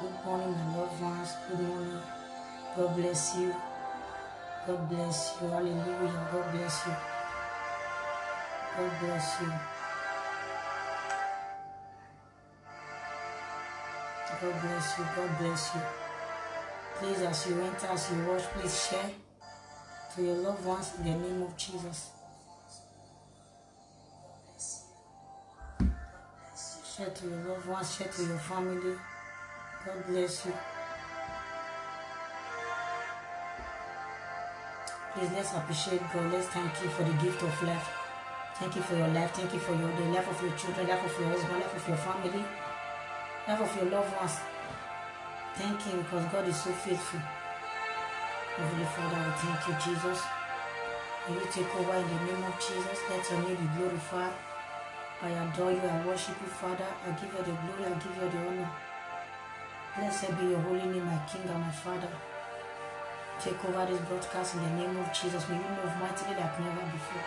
Good morning, my loved ones. Good morning. God bless you. God bless you. Hallelujah. God bless you. God bless you. God bless you. God bless you. Please, as you enter, as you watch, please share to your loved ones in the name of Jesus. Share to your loved ones. Share to your family. God bless you. Please, let's appreciate God. Let's thank you for the gift of life. Thank you for your life. Thank you for the life of your children, life of your husband, life of your family, life of your loved ones. Thank Him because God is so faithful. Heavenly Father, we thank you, Jesus. Will you take over in the name of Jesus? Let your name be glorified. I adore you. I worship you, Father. I give you the glory. I give you the honor. Blessed be your holy name, my King and my Father. Take over this broadcast in the name of Jesus. May you move mightily like never before.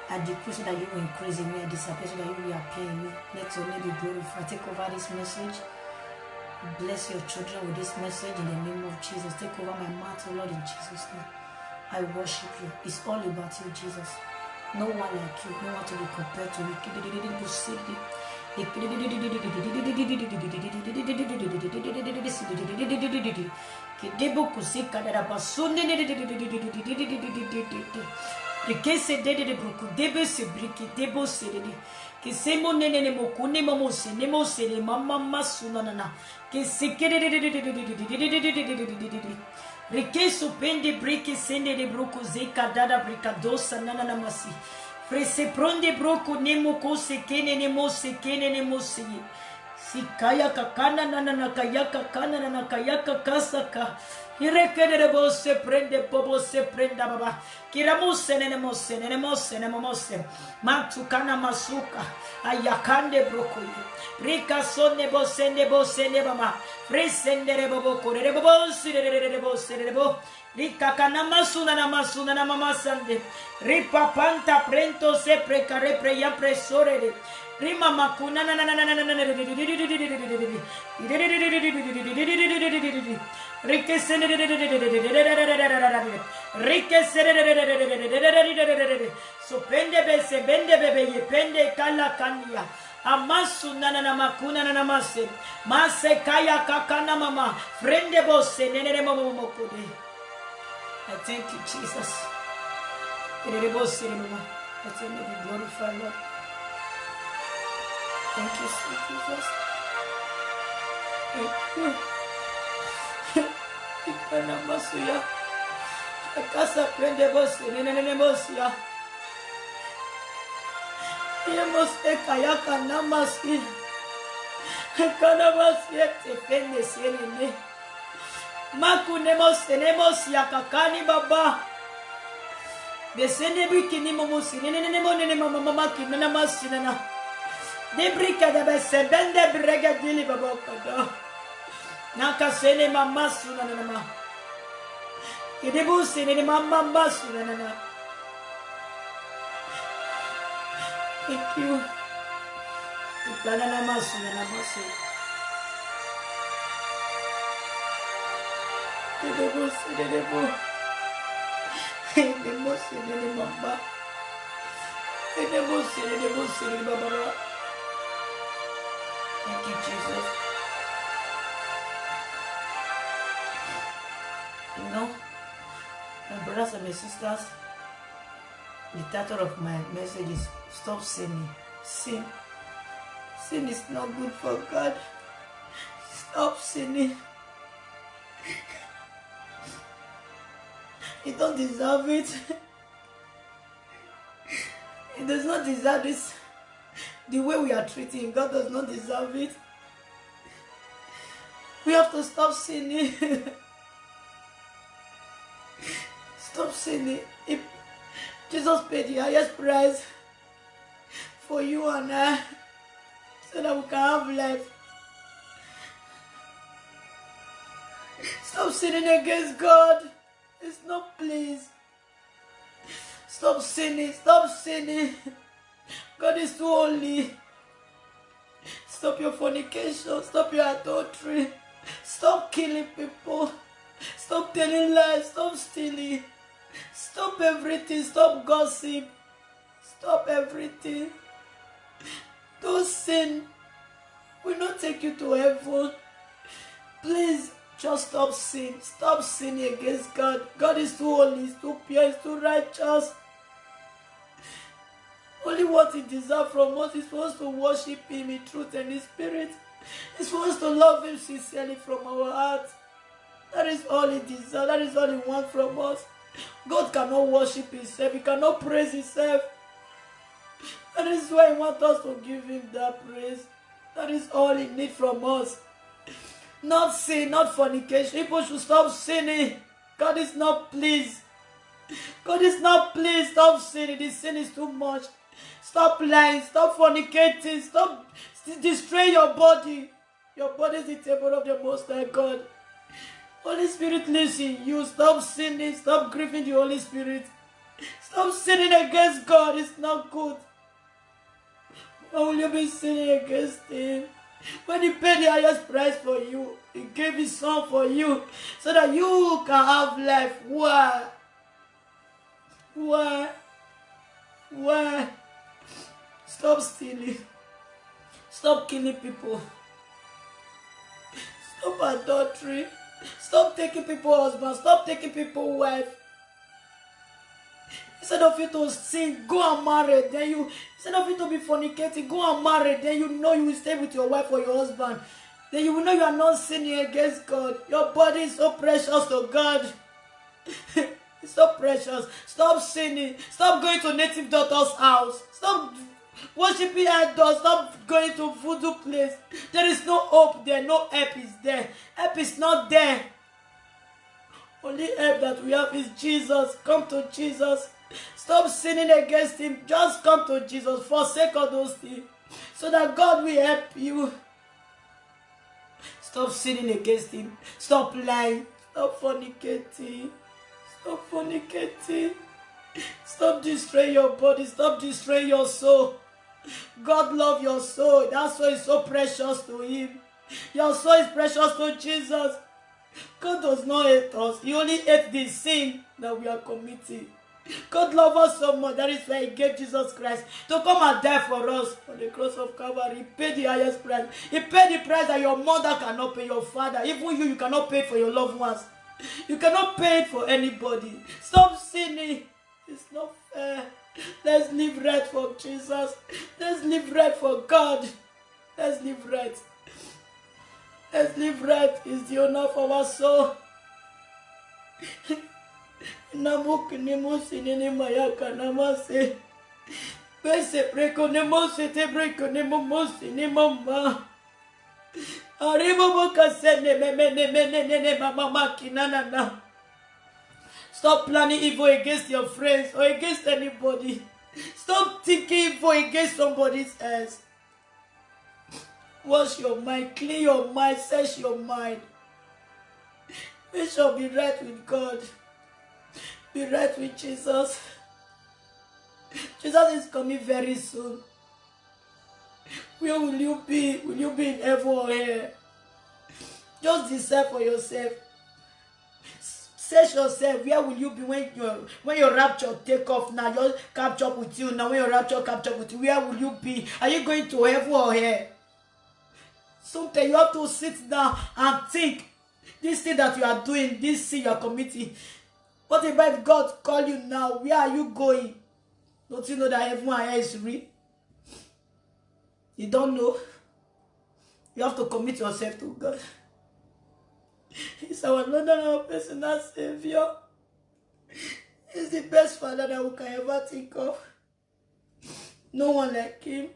I decree so that you will increase in me. I disappear so that you will appear in me. Let your name be glorified. Take over this message. Bless your children with this message in the name of Jesus. Take over my mouth, O Lord, in Jesus' name. I worship you. It's all about you, Jesus. No one like you. No one to be compared to you. Que se dede de bruku debe se briki debo se dede que se mo nene ne mo kune mo se ne mo se ne mama masuna na que se kede de so pende briki sende de bruku zeka dada brika dosa nana na masi frese pronde bruku ne mo ko se kene ne mo se kene ne mo se si kaya kakana nana na kaya kakana nana kaya kakasaka Irekedebo se prende bobo se prenda baba. Kiramuse nenemose nenemose nemomose. Matukana masuka. Ayakande brokoyi. Rika sonne bose ne baba. Fresendere bobo korere bobo sirere se Rika kana masuna na mama sande. Ripa panta prento se precare preya presore. Rima makuna na Sopende bese bende bebe ye pende kala kania amasu nana makuna nana mase mase kaya kakana mama frende bose nene momo mokode. I thank you, Jesus. Let your name be glorified, Lord. Thank you, sweet Jesus. Thank you. Ikana masuya. Akasa prende bose nene mosia. Yemos kaya kana masi. Kana masi te pende serene. Makune mose ne mosia kakani baba. Besene bikini momusi nene mama mama kinana masina. Debrika de bese bende brega dili baba kada. Naka sene mama suna nana. Kidebu sene mama suna nana. Thank you. Ikana nama suna nama se. Kidebu sene debu. Kidebu sene mama. Kidebu sene baba. Thank you, Jesus. You know, my brothers and my sisters, the title of my message is Stop Sinning. Sin. Sin is not good for God. Stop sinning. He don't deserve it. He does not deserve this. The way we are treating him, God does not deserve it. We have to stop sinning. Stop sinning. If Jesus paid the highest price for you and I, so that we can have life. Stop sinning against God. It's not pleased. Stop sinning. Stop sinning. God is too holy. Stop your fornication. Stop your adultery. Stop killing people. Stop telling lies. Stop stealing. Stop everything. Stop gossip. Stop everything. Don't sin. Will not take you to heaven. Please, just stop sin. Stop sinning against God. God is too holy, He's too pure, He's too righteous. Only what He deserves from us is for us to worship Him in truth and in spirit. It's for us to love Him sincerely from our hearts. That is all He deserves. That is all He wants from us. God cannot worship Himself. He cannot praise Himself. That is why He wants us to give Him that praise. That is all He needs from us. Not sin, not fornication. People should stop sinning. God is not pleased. God is not pleased. Stop sinning. This sin is too much. Stop lying. Stop fornicating. Stop destroying your body. Your body is the temple of the Most High God. Holy Spirit lives in you. Stop sinning. Stop grieving the Holy Spirit. Stop sinning against God. It's not good. Why will you be sinning against Him? When He paid the highest price for you, He gave His Son for you so that you can have life. Why? Why? Why? Stop stealing. Stop killing people. Stop adultery. Stop taking people's husbands. Stop taking people's wife. Instead of you to sin, go and marry. Then you, instead of you to be fornicating, go and marry. Then you know you will stay with your wife or your husband. Then you will know you are not sinning against God. Your body is so precious to God. It's so precious. Stop sinning. Stop going to native daughter's house. Stop worshiping idols. Stop going to voodoo place. There is no hope there. No help is there. Help is not there. Only help that we have is Jesus. Come to Jesus. Stop sinning against Him. Just come to Jesus. Forsake all those things so that God will help you. Stop sinning against Him. Stop lying. Stop fornicating. Stop fornicating. Stop destroying your body. Stop destroying your soul. God loves your soul. That soul is so precious to Him. Your soul is precious to Jesus. God does not hate us. He only hates the sin that we are committing. God loves us so much. That is why He gave Jesus Christ to come and die for us on the cross of Calvary. He paid the highest price. He paid the price that your mother cannot pay, your father. Even you cannot pay for your loved ones. You cannot pay it for anybody. Stop sinning. It's not fair. Let's live right for Jesus. Let's live right for God. Let's live right. Let's live right is the honor for our soul. Namuk nemosi nene mayaka namase. Pese preko nemosi te preko nemosi ne mama. Arriba boka sene me mama kinana. Stop planning evil against your friends or against anybody. Stop thinking evil against somebody else. Wash your mind, clean your mind, search your mind. Make sure be right with God. Be right with Jesus. Jesus is coming very soon. Where will you be? Will you be in heaven or hell? Just decide for yourself. Search yourself. Where will you be when your rapture take off now? Just catch up with you now. When your rapture catch up with you, where will you be? Are you going to heaven or hell? Sometimes you have to sit down and think. This thing that you are doing, this sin you are committing. What about God call you now? Where are you going? Don't you know that heaven and hell is real? You don't know. You have to commit yourself to God. He's our Lord and our personal Savior. He's the best Father that we can ever think of. No one like Him.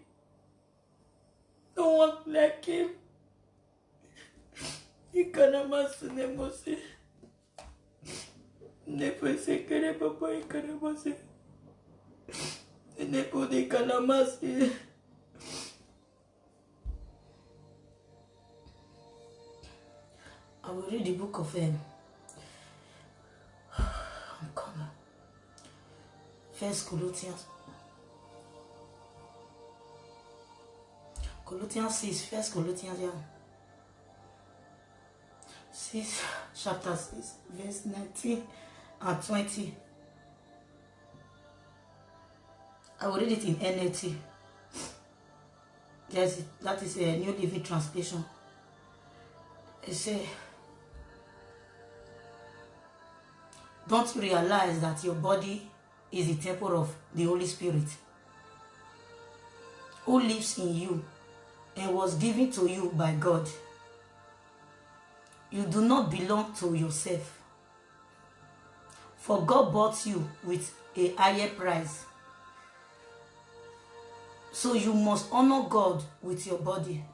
No one like Him. Ikanamasu nemose. Nepose kere papa ikanamase. Nepo de kanamase. I will read the book of I'm coming. First Corinthians. Colossians 6, First Corinthians, yeah. 6, chapter 6, verse 19 and 20. I will read it in NLT. That is a New Living Translation. It says, don't you realize that your body is the temple of the Holy Spirit, who lives in you and was given to you by God? You do not belong to yourself, for God bought you with a higher price. So you must honor God with your body.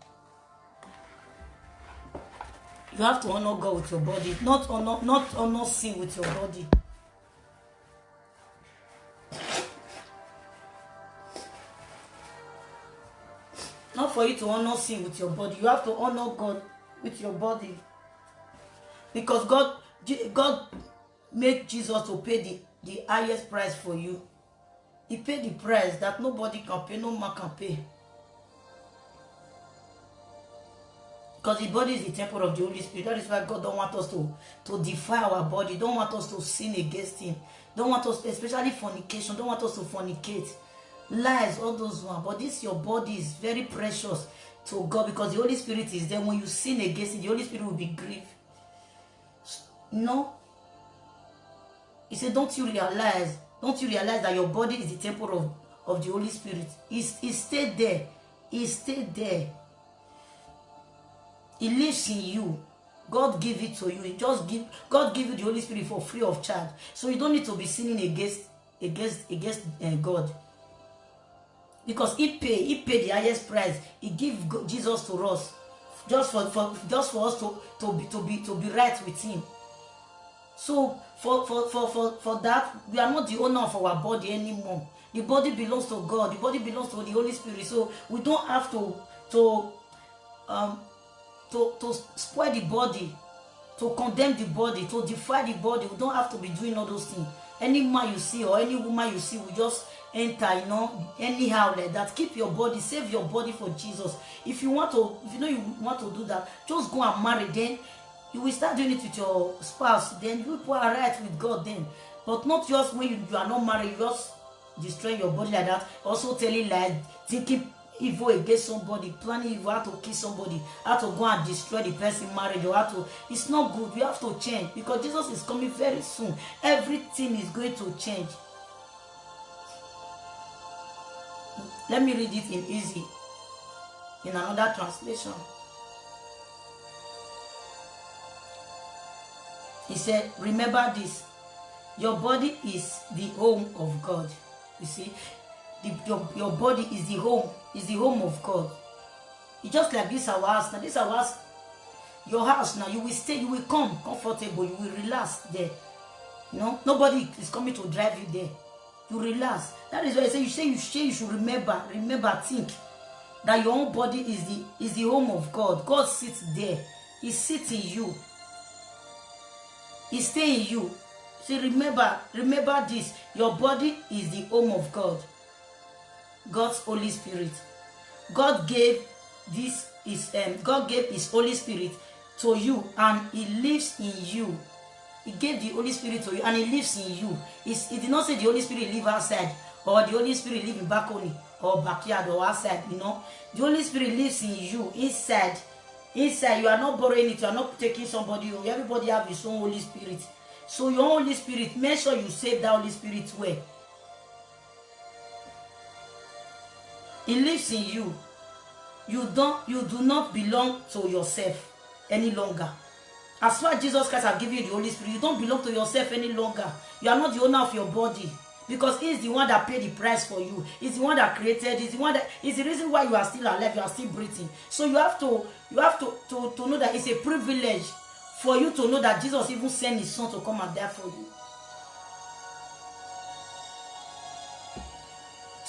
You have to honor God with your body, not honor sin with your body. Not for you to honor sin with your body. You have to honor God with your body. Because God made Jesus to pay the highest price for you. He paid the price that nobody can pay, no man can pay. Because the body is the temple of the Holy Spirit. That is why God don't want us to defile our body. Don't want us to sin against Him. Don't want us, especially fornication, don't want us to fornicate. Lies, all those ones. But this, your body is very precious to God because the Holy Spirit is there. When you sin against it, the Holy Spirit will be grieved. No. He said, don't you realize that your body is the temple of the Holy Spirit? He stayed there. He stayed there. He lives in you. God give it to you. God give you the Holy Spirit for free of charge. So you don't need to be sinning against God. Because He paid the highest price. He gave Jesus to us. Just for us to be right with Him. So for that, we are not the owner of our body anymore. The body belongs to God. The body belongs to the Holy Spirit. So we don't have to spoil the body, to condemn the body, to defy the body. We don't have to be doing all those things. Any man you see or any woman you see will just enter, anyhow like that. Keep your body, save your body for Jesus. If you want to do that, just go and marry. Then you will start doing it with your spouse. Then you are right with God then. But not just when you are not married, you just destroy your body like that. Also telling lies, thinking evil against somebody, planning evil, how to kill somebody, how to go and destroy the person marriage, or how to. It's not good. We have to change because Jesus is coming very soon. Everything is going to change. Let me read it in easy, in another translation. He said, remember this, your body is the home of God. You see, your body is the home of God. It's just like this our house. Now this our house, your house now, you will stay, you will come comfortable, you will relax there. Nobody is coming to drive you there. You relax. That is why I say you should remember, think that your own body is the home of God. God sits there. He sits in you. He stays in you. See, remember this. Your body is the home of God. God's Holy Spirit. God gave His Holy Spirit to you, and He lives in you. He gave the Holy Spirit to you, and He lives in you. He did not say the Holy Spirit live outside, or the Holy Spirit live in balcony, or backyard, or outside. The Holy Spirit lives in you, inside. You are not borrowing it. You are not taking somebody. Everybody have his own Holy Spirit. So your Holy Spirit, make sure you save that Holy Spirit well. He lives in you. You do not belong to yourself any longer. As far as Jesus Christ has given you the Holy Spirit, you don't belong to yourself any longer. You are not the owner of your body. Because He is the one that paid the price for you. He's the one that created. He's the reason why you are still alive. You are still breathing. So you have to know that it's a privilege for you to know that Jesus even sent His Son to come and die for you.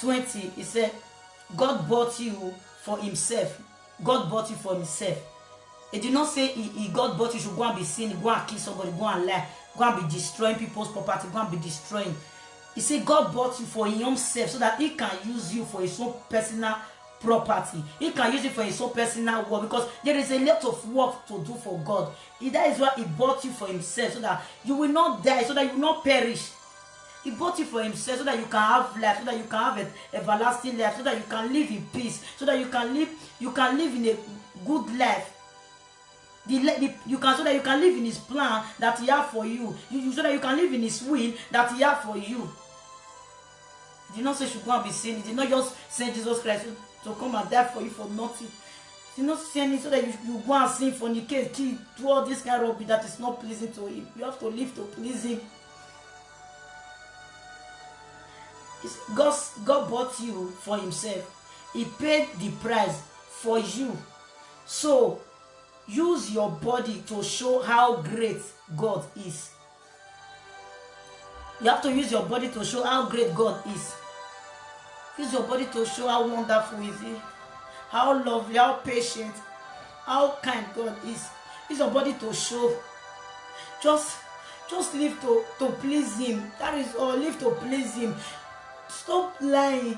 20, He said, God bought you for Himself. God bought you for Himself. It did not say God bought you should go and be sinning, go and kill somebody, go and lie, go and be destroying people's property, go and be destroying. He said God bought you for Himself so that He can use you for His own personal property. He can use it for his own personal work, because there is a lot of work to do for God. That is why he bought you for himself, so that you will not die, so that you will not perish. He bought you for himself, so that you can have life, so that you can have an everlasting life, so that you can live in peace, so that you can live in a good life. So that you can live in his plan that he has for you. So that you can live in his will that he has for you. He did not say you should go and be sin. He did not just send Jesus Christ to come and die for you for nothing. He did not send it so that you go and sin, fornicate, kill, do all this kind of rubbish that is not pleasing to him. You have to live to please him. God bought you for himself. He paid the price for you. So use your body to show how great God is. You have to use your body to show how great God is. Use your body to show how wonderful is he, how lovely, how patient, how kind God is. Use your body to show. Just live to please him. That is all. Live to please him. Stop lying.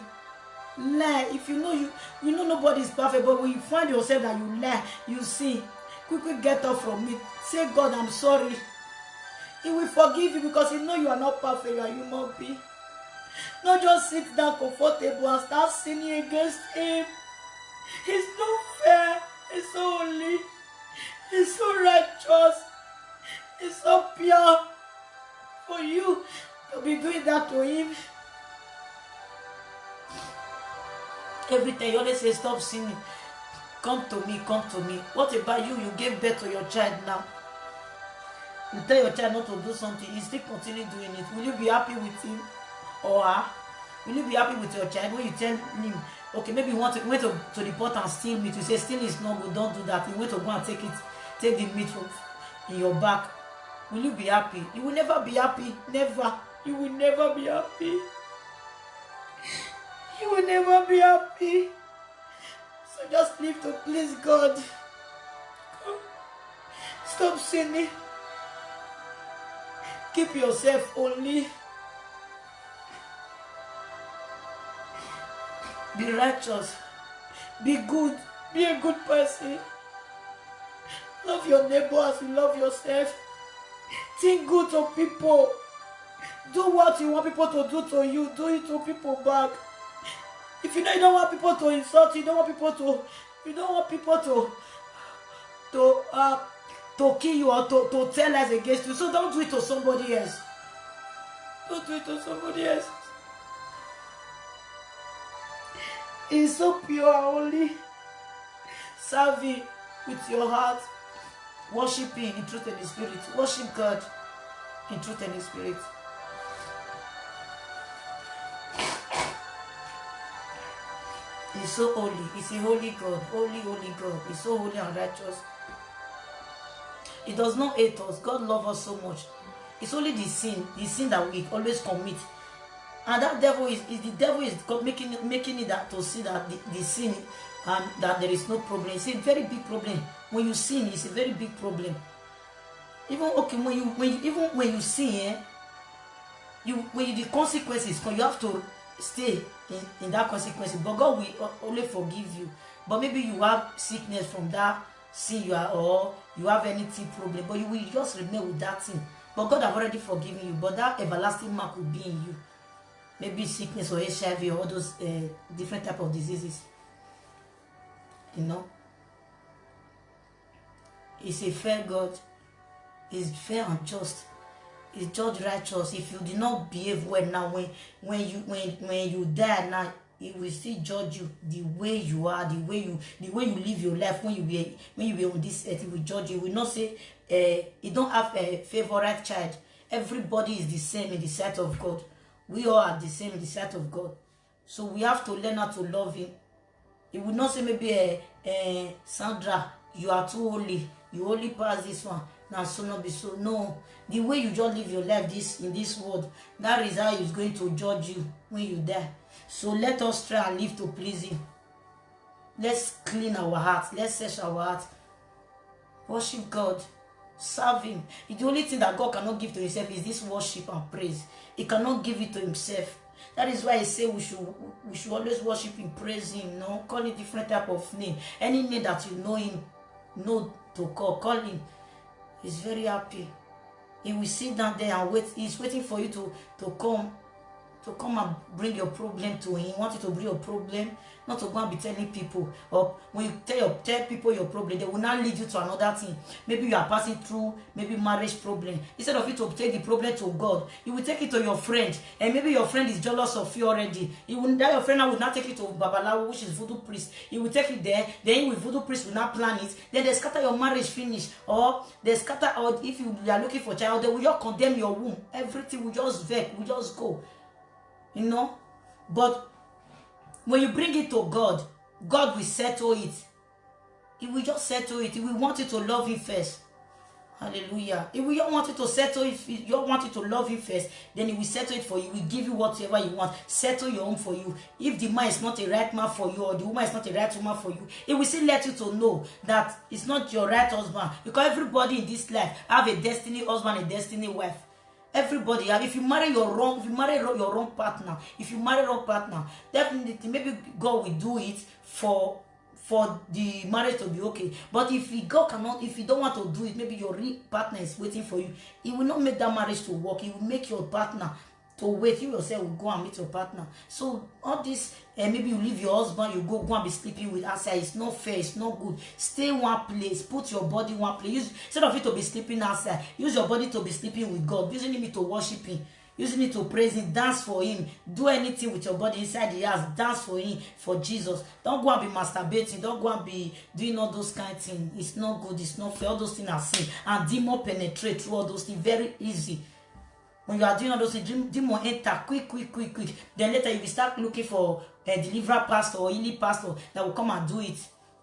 Lie. If you know nobody is perfect, but when you find yourself that you lie, you sin, quickly get up from it. Say, God, I'm sorry. He will forgive you, because he knows you are not perfect. You are human being. Not just sit down comfortable and start sinning against him. It's not fair. It's so holy. It's so righteous. It's so pure for you to be doing that to him. Every time you always say, stop sinning. Come to me, come to me. What about you? You gave birth to your child now. You tell your child not to do something, he still continue doing it. Will you be happy with him or her? Will you be happy with your child when you tell him, okay, maybe you went to the pot and steal meat? You say, steal is not good, don't do that. You went to go and take the meat from in your back. Will you be happy? You will never be happy. Never. You will never be happy. You will never be happy. So just live to please God. Stop sinning. Keep yourself holy. Be righteous. Be good. Be a good person. Love your neighbor as you love yourself. Think good to people. Do what you want people to do to you. Do it to people back. If you know you don't want people to insult you, you don't want people to kill you or to tell lies against you, so don't do it to somebody else. Don't do it to somebody else. It's so pure and holy. Serve him with your heart. Worship him in truth and in spirit. Worship God in truth and in spirit. He's so holy. He's a holy God. Holy, holy God. He's so holy and righteous. He does not hate us. God loves us so much. It's only the sin that we always commit. And that devil is making it that to see that the sin and that there is no problem. It's a very big problem. When you sin, it's a very big problem. Even okay, when you sin, the consequences, you have to stay in that consequence. But God will only forgive you. But maybe you have sickness from that sin or you have anything problem, but you will just remain with that thing. But God have already forgiven you. But that everlasting mark will be in you. Maybe sickness or HIV or all those different type of diseases. You know, He's a fair God. He's fair and just. He's judge righteous. If you did not behave well now, when you die now, He will still judge you the way you are, the way you live your life. When you were on this earth, He will judge you. He will not say He don't have a favorite child. Everybody is the same in the sight of God. We all are the same in the sight of God. So we have to learn how to love Him. He will not say maybe Sandra, you are too holy. You only pass this one. Now so not be so. No. The way you just live your life in this world, that is how He's going to judge you when you die. So let us try and live to please Him. Let's clean our hearts. Let's search our hearts. Worship God. Serve Him. The only thing that God cannot give to Himself is this worship and praise. He cannot give it to Himself. That is why I say we should always worship him, praise him, no, call him different type of name. Any name that you know him, know to call him. He's very happy. He will sit down there and wait. He's waiting for you to come and bring your problem to him. He wants you to bring your problem, not to go and be telling people. Or when you tell people your problem, they will now lead you to another thing. Maybe you are passing through maybe marriage problem. Instead of you to take the problem to God, you will take it to your friend, and maybe your friend is jealous of you already. That your friend now will not take it to Babalawo, which is voodoo priest. He will take it there. Then with voodoo priest will not plan it. Then they scatter your marriage finish, or they scatter. Or if you are looking for a child, they will just condemn your womb. Everything will just vex, will just go. You know, but when you bring it to God, God will settle it. He will just settle it. He will want you to love him first. Hallelujah. He will want you to settle it. If you want you to love him first, then he will settle it for you. He will give you whatever you want. Settle your own for you. If the man is not a right man for you, or the woman is not a right woman for you, he will still let you to know that it's not your right husband. Because everybody in this life have a destiny husband, a destiny wife. Everybody, if you marry your wrong partner, definitely maybe God will do it for the marriage to be okay. But if you don't want to do it, maybe your real partner is waiting for you. He will not make that marriage to work. He will make your partner to wait. You yourself will go and meet your partner. So all this, maybe you leave your husband, you go and be sleeping with outside. It's not fair. It's not good. Stay one place. Put your body one place. Instead of you to be sleeping outside, use your body to be sleeping with God. Using him to worship him. Using it to praise him. Dance for him. Do anything with your body inside the house. Dance for him, for Jesus. Don't go and be masturbating. Don't go and be doing all those kind of things. It's not good. It's not fair. All those things are sin. And demon penetrate through all those things. Very easy. When you are doing all those things, demon enter quick. Then later you will start looking for a deliverer pastor or healing pastor that will come and do it.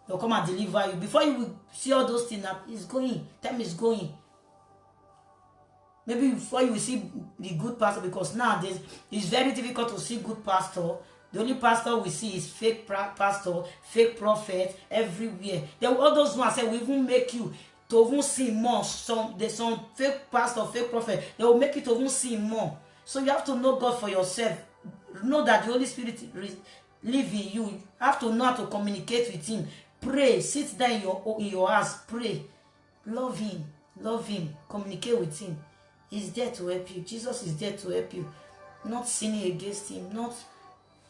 They will come and deliver you. Before you will see all those things, it's going. Time is going. Maybe before you will see the good pastor, because nowadays it's very difficult to see good pastor. The only pastor we see is fake pastor, fake prophet everywhere. Then all those ones say will even make you to even sin more. There's some fake pastor, fake prophet, they will make you to even sin more. So you have to know God for yourself. Know that the Holy Spirit live in you. You have to know how to communicate with him. Pray. Sit down in your house. Pray. Love him. Communicate with him. He's there to help you. Jesus is there to help you. Not sinning against him. Not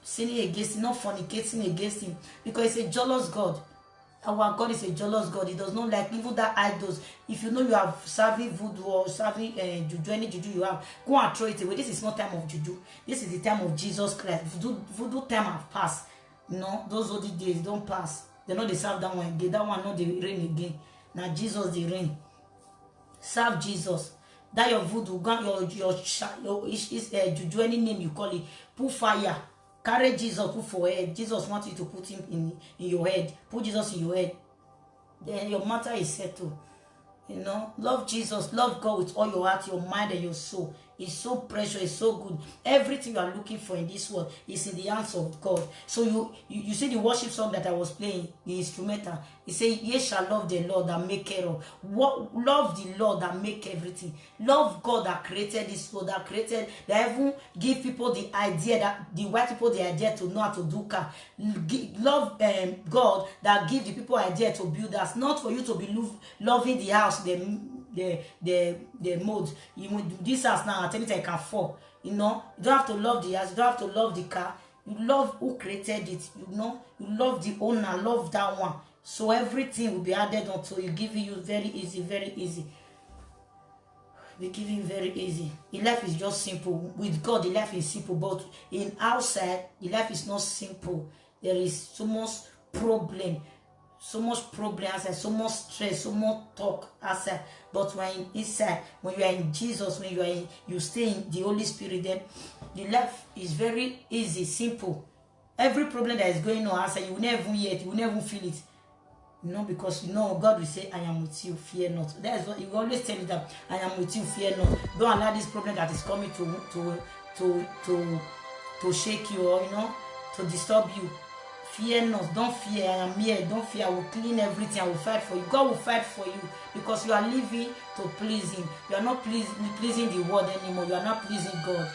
fornicating against him. Because he's a jealous God. Our God is a jealous God. He does not like even that idols. If you know you have serving voodoo or serving juju, any juju you have, go and throw it away. This is not time of juju. This is the time of Jesus Christ. Voodoo time have passed. No, those old days don't pass. They know they serve that one again. That one not they reign again. Now Jesus they reign. Serve Jesus. That your voodoo, your juju, any name you call it, put fire. Carry Jesus, put for head. Jesus wants you to put him in your head. Put Jesus in your head. Then your matter is settled. You know, love Jesus, love God with all your heart, your mind, and your soul. It's so precious, it's so good. Everything you are looking for in this world is in the hands of God. So you see the worship song that I was playing, the instrumental. It says, "Ye shall love the Lord that make care of." Love the Lord that make everything. Love God that created this world, that even give people the idea, that the white people the idea to know how to do car. Love God that give the people idea to build us. Not for you to be loving the house, the mode. This house now, at any time can fall. You know, you don't have to love the house, you don't have to love the car. You love who created it. You know, you love the owner, love that one. So everything will be added onto you, giving you very easy, very easy. Be giving very easy. The life is just simple. With God, the life is simple, but in outside, the life is not simple. There is so much problem. So much problems and so much stress, so much talk outside. But when inside, when you are in Jesus, when you stay in the Holy Spirit, then the life is very easy, simple. Every problem that is going on outside, you will never even hear it, you will never feel it. You know, because you know God will say, "I am with you, fear not." That is what He will always tell you, that I am with you, fear not. Don't allow this problem that is coming to shake you, or to disturb you. Fear not, don't fear, I am here, don't fear, I will clean everything, I will fight for you. God will fight for you, because you are living to please Him. You are not pleasing the world anymore, you are not pleasing God.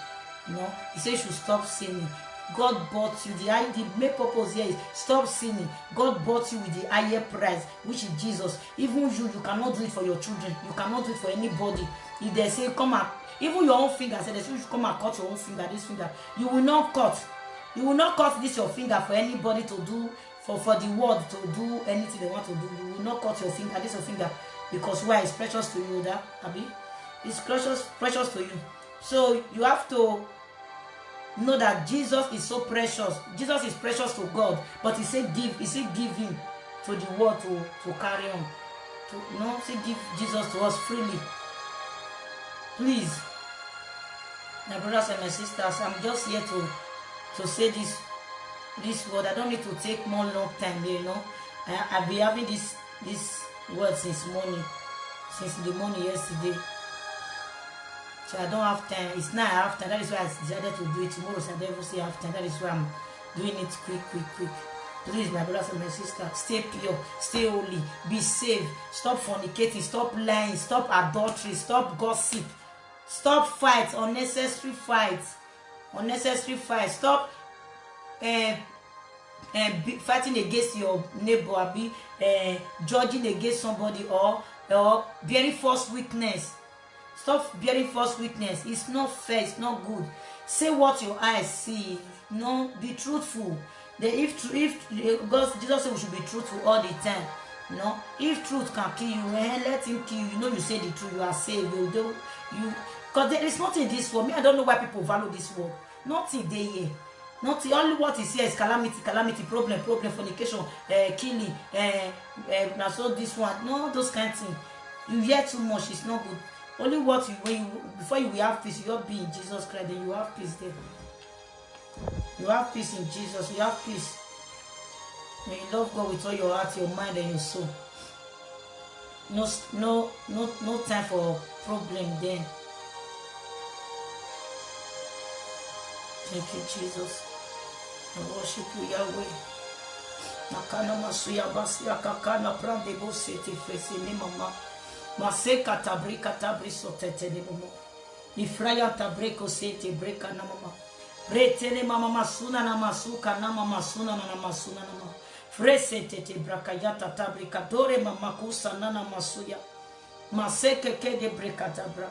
You know, he said you should stop sinning. God bought you. The main purpose here is stop sinning. God bought you with the higher price, which is Jesus. Even you cannot do it for your children. You cannot do it for anybody. If they say come and even your own finger, say they say you should come and cut your own finger, this finger, you will not cut. You will not cut this your finger for anybody to do, for the world to do anything they want to do. You will not cut your finger, this your finger, because why? It's precious to you, that Abi. It's precious to you. So you have to know that Jesus is so precious. Jesus is precious to God, but he said give him to the world to carry on. Say give Jesus to us freely. Please, my brothers and my sisters, I'm just here to say this word. I don't need to take more long time here, I've been having this word since the morning yesterday. So I don't have time. It's not I have time. That is why I decided to do it tomorrow. So I don't even say I have time. That is why I'm doing it quick. Please, my brothers and my sisters, stay pure, stay holy, be saved. Stop fornicating, stop lying, stop adultery, stop gossip, stop fights, unnecessary fights. Stop fighting against your neighbor, be judging against somebody or bearing false witness. Stop bearing false witness. It's not fair. It's not good. Say what your eyes see. Be truthful. If God, Jesus said we should be truthful all the time. If truth can kill you, let him kill you. You say the truth, you are saved. Because there is nothing in this world. I don't know why people value this world. Nothing there here. Nothing. Only what is here is calamity, problem, fornication, killing, now so this one. No, those kind of things. You hear too much. It's not good. Only what before you will have peace, you have be in Jesus Christ, then you have peace there. You have peace in Jesus, you have peace. When you love God with all your heart, your mind, and your soul. No time for problem then. Thank you, Jesus. I worship you, Yahweh. Nakana masuya basi akakana prande bosete fesi ni mama. Maseka tabri sotete ni mama. Ifraya tabreko sete breka na mama. Retene mama masuna na masuka na mama masuna na masuna na mama. Frese tete brakayata tabrika dore mama kusa na masuya. Maseke kede breka tabra.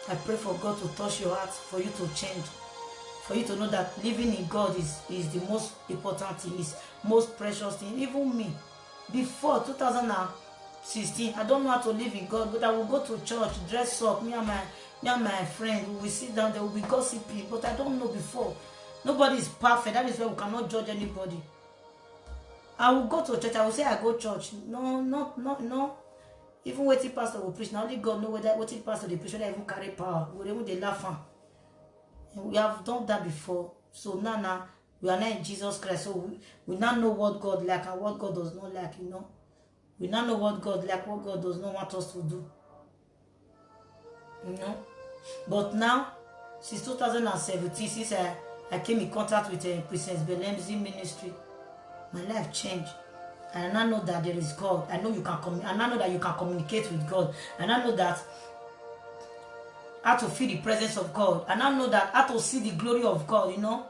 I pray for God to touch your heart, for you to change, for you to know that living in God is the most important thing, is most precious thing. Even me, before 2016, I don't know how to live in God, but I will go to church, dress up, me and my friend, we will sit down, there will be gossiping, but I don't know before. Nobody is perfect. That is why we cannot judge anybody. I will go to church, I will say I go to church. No. Even what the pastor will preach, now only God know what the pastor they preach, whether even carry power, whatever they laugh on. We have done that before. So now we are not in Jesus Christ. So we now know what God like and what God does not like, We now know what God like, what God does not want us to do. But now, since 2017, since I came in contact with Princess Belem's ministry, my life changed. And I know that there is God. I know that you can communicate with God. And I know that how to feel the presence of God. And I know that how to see the glory of God, I know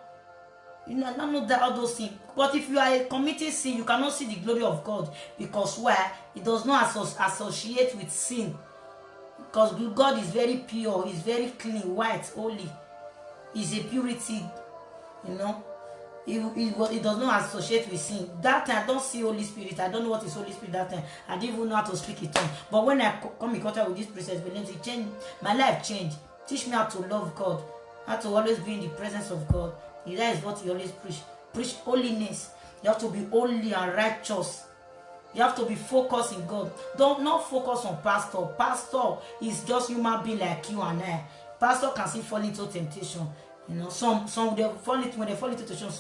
that all those things. But if you are committing sin, you cannot see the glory of God. Because why? It does not associate with sin. Because God is very pure, He's very clean, white, holy. He's a purity, It does not associate with sin. That time I don't see Holy Spirit. I don't know what is Holy Spirit that time. I didn't even know how to speak it. But when I come in contact with this Princess Belem's, it changed. My life changed. Teach me how to love God, how to always be in the presence of God. That is what he always preach. Preach holiness. You have to be holy and righteous. You have to be focused in God. Don't not focus on pastor. Pastor is just human being like you and I. Pastor can still fall into temptation. Some when they fall into temptation,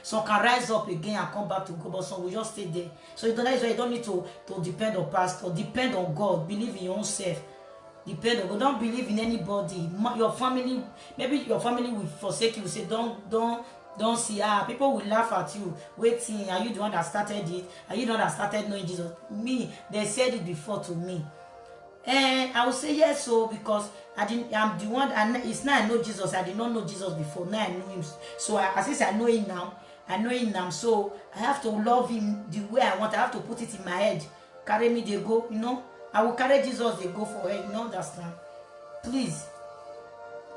some can rise up again and come back to God, but some will just stay there. So that is why you don't need to depend on pastor. Depend on God. Believe in your own self. Depend on God. Don't believe in anybody. Your family, maybe your family will forsake you. Say don't see people will laugh at you. Waiting, are you the one that started it? Are you the one that started knowing Jesus? Me, they said it before to me. And I will say yes, so because I'm the one, and it's now I know Jesus. I did not know Jesus before. Now I know him. So since I know him now, I know him now. So I have to love him the way I want. I have to put it in my head. Carry me, they go, you know. I will carry Jesus, they go for it. You know, understand? Please.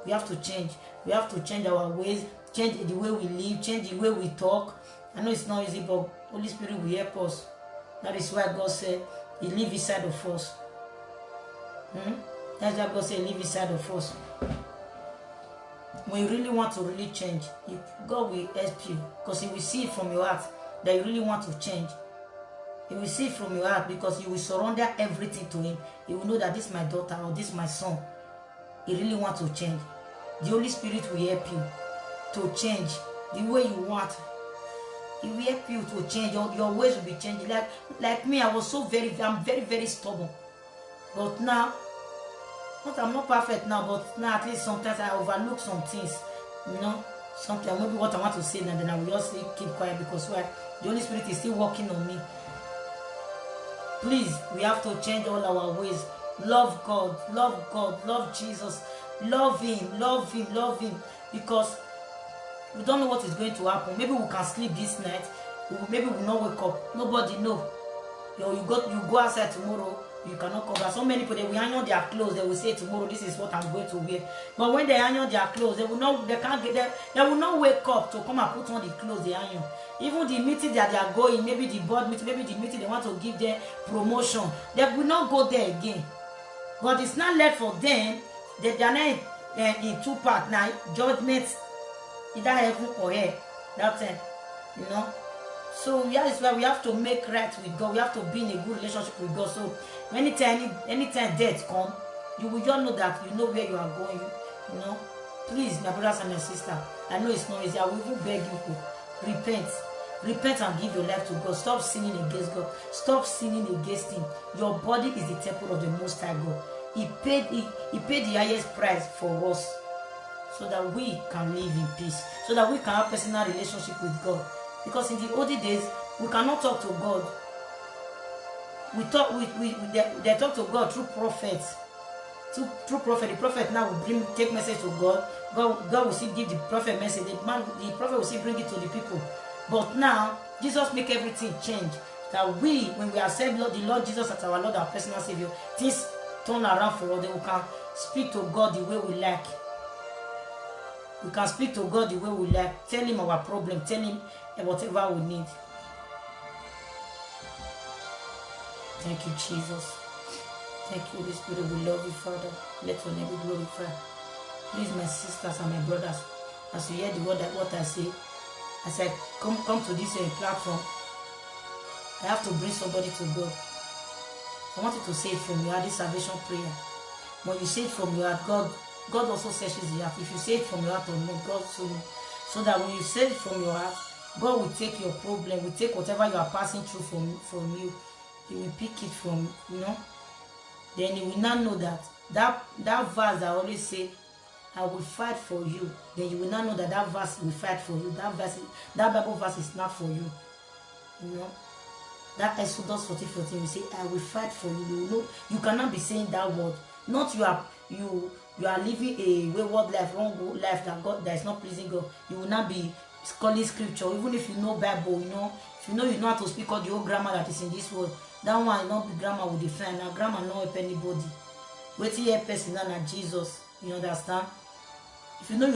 We have to change. We have to change our ways, change the way we live, change the way we talk. I know it's not easy, but Holy Spirit will help us. That is why God said He lives inside of us. That's why God said He lives inside of us. When you really want to really change, God will help you, because He will see it from your heart that you really want to change. He will see it from your heart because you will surrender everything to Him. He will know that this is my daughter or this is my son. He really wants to change. The Holy Spirit will help you to change the way you want. He will help you to change. Your ways will be changing. Like me, I'm very, very stubborn. But now, I'm not perfect now, but now at least sometimes I overlook some things. You know, sometimes maybe what I want to say now, then I will just keep quiet because why? The Holy Spirit is still working on me. Please, we have to change all our ways. Love God, love Jesus, love Him, because we don't know what is going to happen. Maybe we can sleep this night, maybe we will not wake up. Nobody know. You go outside tomorrow, you cannot cover. So many people, they will iron their clothes. They will say tomorrow, this is what I'm going to wear. But when they iron their clothes, they will not wake up to come and put on the clothes they iron. Even the meeting that they are going, maybe the board meeting, maybe the meeting they want to give them promotion, they will not go there again. But it's not left for them. They are not in two parts now. Judgment, either heaven or hell. That's it. You know. So that is why we have to make right with God. We have to be in a good relationship with God. So anytime death come, you will just know that you know where you are going. You know. Please, my brothers and my sisters, I know it's not easy. I will even beg you to repent. Repent and give your life to God. Stop sinning against God. Stop sinning against Him. Your body is the temple of the Most High God. He paid the highest price for us, so that we can live in peace, so that we can have personal relationship with God. Because in the olden days, we cannot talk to God. They talk to God through prophets. Through prophet, the prophet now will take message to God. God will still give the prophet message. The prophet will still bring it to the people. But now, Jesus make everything change. That when we accept the Lord Jesus as our Lord, our personal Savior, things turn around for us. Then we can speak to God the way we like. We can speak to God the way we like. Tell Him our problem. Tell Him whatever we need. Thank you, Jesus. Thank you, Holy Spirit. We love you, Father. Let your name be glorified. Please, my sisters and my brothers, as you hear the word what I say, as I come to this platform, I have to bring somebody to God. I want you to say it from your heart, this salvation prayer. When you say it from your heart, God also searches the heart. If you say it from your heart or not, God so that when you say it from your heart, God will take your problem, will take whatever you are passing through from you. He will pick it from, you know. Then you will not know that verse that always say, I will fight for you. Then you will not know that verse will fight for you. That Bible verse is not for you. You know. That Exodus 40:14 will say, I will fight for you. You know, you cannot be saying that word. Not you are living a wayward life, wrong life that is not pleasing God. You will not be calling scripture, even if you know Bible, you know, if you know how to speak all the whole grammar that is in this world. That one is not the grammar will define. Now grammar not help anybody. Wait till help person now Jesus. You understand? If you know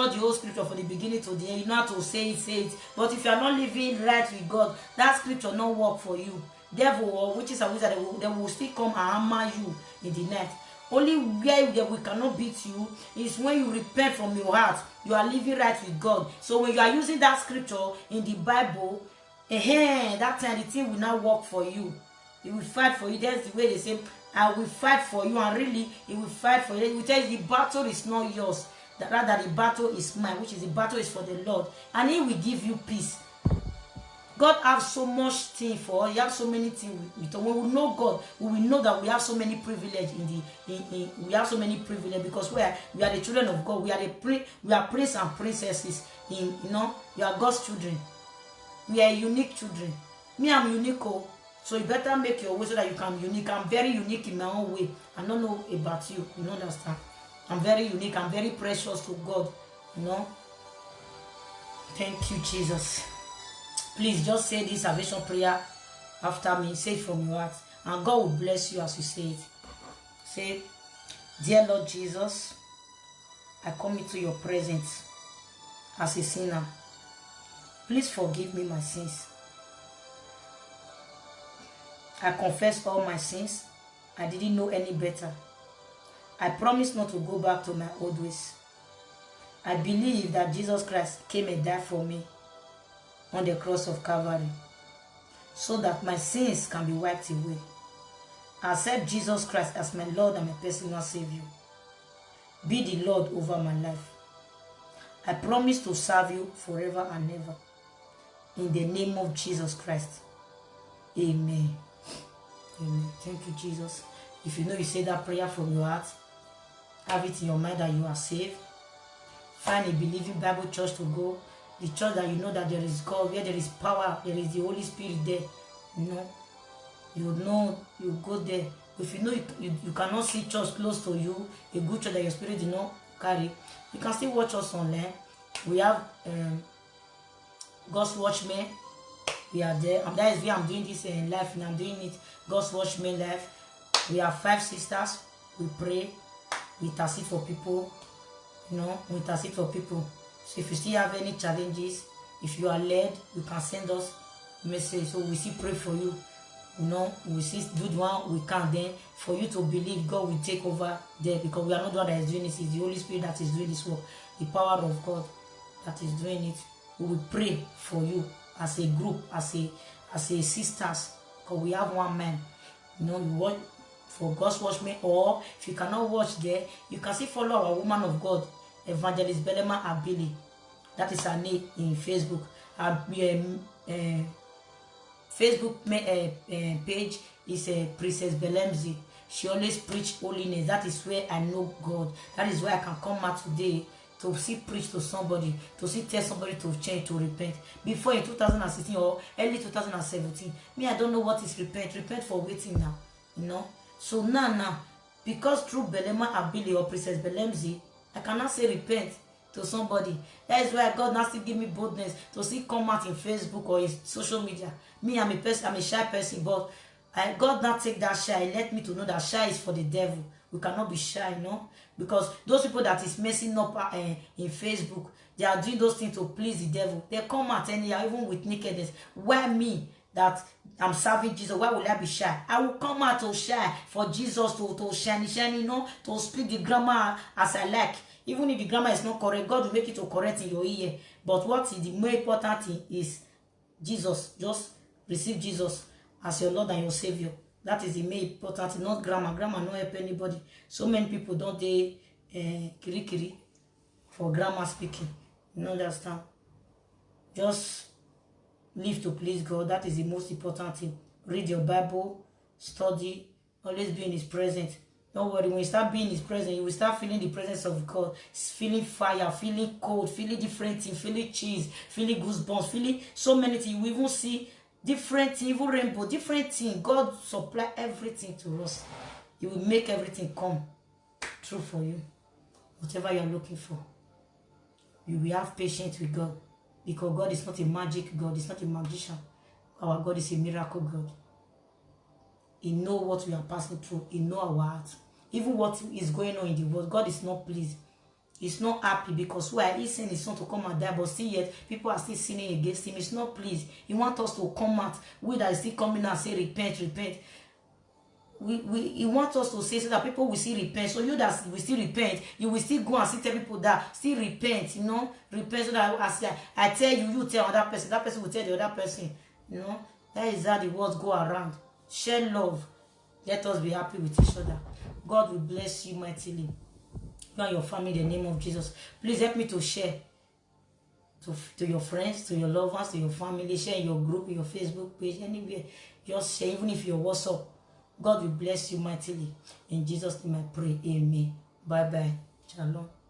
the whole scripture from the beginning to the end, you know how to say it. But if you are not living right with God, that scripture not work for you. Devil or witches and wizards, they will still come and hammer you in the night. Only where we cannot beat you is when you repent from your heart. You are living right with God. So when you are using that scripture in the Bible, that time the thing will not work for you. He will fight for you. That's the way they say, I will fight for you. And really, He will fight for you. He will tell you the battle is not yours. Rather, the battle is mine, which is the battle is for the Lord. And He will give you peace. God has so much thing for us. He has so many things with us. When we know God, we will know that we have so many privilege we have so many privilege because we are the children of God. We are princes and princesses. We are God's children. We are unique children. Me, I'm unique. So you better make your way so that you can be unique. I'm very unique in my own way. I don't know about you. You don't understand. I'm very unique. I'm very precious to God. You know. Thank you, Jesus. Please just say this salvation prayer after me. Say it from your heart. And God will bless you as you say it. Say, dear Lord Jesus, I come into your presence as a sinner. Please forgive me my sins. I confess all my sins. I didn't know any better. I promise not to go back to my old ways. I believe that Jesus Christ came and died for me on the cross of Calvary so that my sins can be wiped away. I accept Jesus Christ as my Lord and my personal Savior. Be the Lord over my life. I promise to serve you forever and ever. In the name of Jesus Christ. Amen. Amen. Thank you, Jesus. If you know you say that prayer from your heart, have it in your mind that you are saved. Find a believing Bible church to go. The church that you know that there is God, where there is power, there is the Holy Spirit there. You go there. If you know you cannot see church close to you, a good church that your spirit did not carry, you can still watch us online. We have God's Watchmen. We are there. And that is where I'm doing this live, and I'm doing it. God's Watchmen live. We have 5 sisters. We pray. We intercede for people. We intercede for people. So if you still have any challenges, if you are led, you can send us a message. So we still pray for you. We still do the one we can. Then for you to believe, God will take over there, because we are not the one that is doing this. It's the Holy Spirit that is doing this work. The power of God that is doing it. We will pray for you as a group, as a sisters, because we have one man. You watch for God's Watchmen, or if you cannot watch there, you can still follow our woman of God, Evangelist Belema Abili. That is her name in Facebook. Facebook page is Princess Belemzi. She always preach holiness. That is where I know God. That is where I can come out today to see preach to somebody, to see tell somebody to change, to repent. Before in 2016 or early 2017, me, I don't know what is repent. Repent for waiting now. So now, because through Belema Abili or Princess Belemzi, I cannot say repent to somebody. That is why God now still give me boldness to see come out in Facebook or in social media. Me, I'm a shy person, but God now take that shy, let me to know that shy is for the devil. We cannot be shy, because those people that is messing up in Facebook, they are doing those things to please the devil. They come out anyhow, even with nakedness. Why me, that I'm serving Jesus, why will I be shy? I will come out to shy for Jesus to shine, to speak the grammar as I like. Even if the grammar is not correct, God will make it to correct in your ear. But what is the more important thing is Jesus. Just receive Jesus as your Lord and your Savior. That is the main important thing, not grammar. Grammar not help anybody. So many people don't they kiri for grammar speaking. You understand? Just live to please God. That is the most important thing. Read your Bible, study, always be in His presence. Don't worry, when you start being in His presence, you will start feeling the presence of God. Feeling fire, feeling cold, feeling different things, feeling cheese, feeling goosebumps, feeling so many things. You will even see different things, even rainbow, different things. God supply everything to us. He will make everything come true for you. Whatever you are looking for. You will have patience with God. Because God is not a magic God. He's not a magician. Our God is a miracle God. He knows what we are passing through. He knows our heart. Even what is going on in the world, God is not pleased. He's not happy because why He sent His Son to come and die, but still yet people are still sinning against Him. He's not pleased. He wants us to come out. We that is still coming out and say repent, repent. He wants us to say so that people will still repent. So you that will still repent, you will still go and still tell people that still repent, repent, so that as I tell you, you tell another person, that person will tell the other person, That is how the words go around. Share love. Let us be happy with each other. God will bless you mightily. You and your family in the name of Jesus. Please help me to share to your friends, to your loved ones, to your family. Share in your group, in your Facebook page, anywhere. Just share, even if you're WhatsApp. God will bless you mightily. In Jesus' name I pray. Amen. Bye-bye. Shalom.